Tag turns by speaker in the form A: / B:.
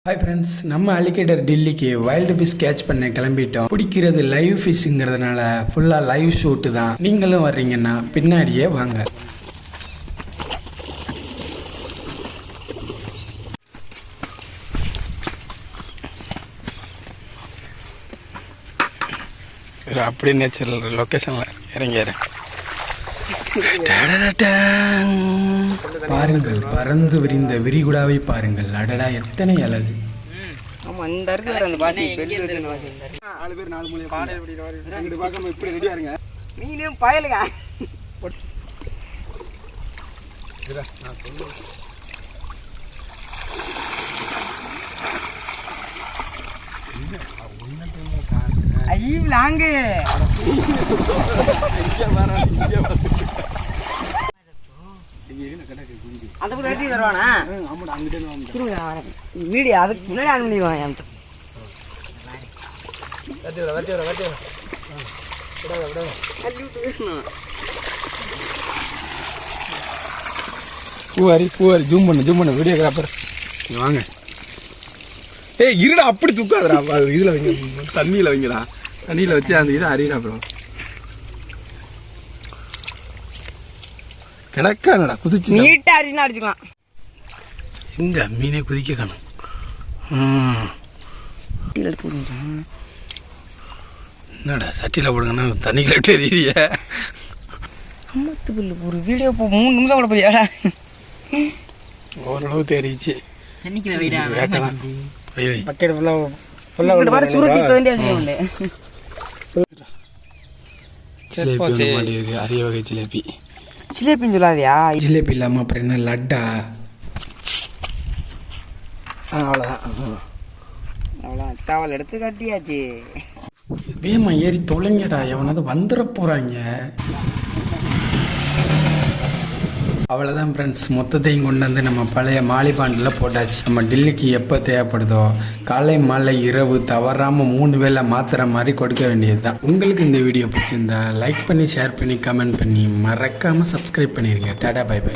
A: Hi friends, நம்ம alligator டெல்லிக்கு wild fish catch பண்ண கிளம்பிட்டோம். பிடிக்கிறது லைவ் ஃபிஷ்ங்கிறதுனால ஃபுல்லாக லைவ் ஷூட்டு தான். நீங்களும் வர்றீங்கன்னா பின்னாடியே வாங்க. அப்படியே நேச்சுரல் லொக்கேஷனில் இறங்கிடுறேன். பாருங்கள், பறந்து விரிந்த விரிகுடாவை பாருங்கள். அடடா, எத்தனை அழகு.
B: வீடியோ அதுக்கு முன்னாடி ஆன் பண்ணிடுவான்.
A: பூவாரி ஜூம் பண்ண வீடியோகிராஃபர் வாங்க. ஏய் இருடா, அப்படி தூக்காதடா, இதுல வைங்க, தண்ணியில வைங்கடா. தண்ணியில வச்சு அந்த இதை அறியடா. அப்புறம் கிடக்கானடா, குதிச்சு
B: நீட்டா அடிச்சுனா அடிச்சுக்கலாம்.
A: எங்க மீனே குதிக்க காணும். என்னடா சட்டியில் போடுங்கன்னா தண்ணிக்குள்ள தெரியல.
B: அம்மத்து புல்லு ஒரு வீடியோ 3 நிமிஷம் கூட போய்
A: ஓரளவு தெரிச்சு. அரிய வகை ஜிலேபி.
B: ஜிலேபின்னு சொல்லாதியா?
A: ஜிலேபி இல்லாம அப்புறம் என்ன லட்டா? அவ்வளோதான்.
B: டவல் எடுத்து கட்டியாச்சு.
A: வேமா ஏறி தொலைங்கடா, எவனாவது வந்துட போறாங்க. அவ்வளோதான் ஃப்ரெண்ட்ஸ், மொத்தத்தையும் கொண்டு வந்து நம்ம பழைய மாலிபாண்டில் போட்டாச்சு. நம்ம டெல்லிக்கு எப்போ தேவைப்படுதோ காலை மாலை இரவு தவறாமல் 3 வேளை மாத்திர மாதிரி கொடுக்க வேண்டியது தான். உங்களுக்கு இந்த வீடியோ பிடிச்சிருந்தா லைக் பண்ணி ஷேர் பண்ணி கமெண்ட் பண்ணி மறக்காமல் சப்ஸ்கிரைப் பண்ணிடுங்க. Tata, bye by.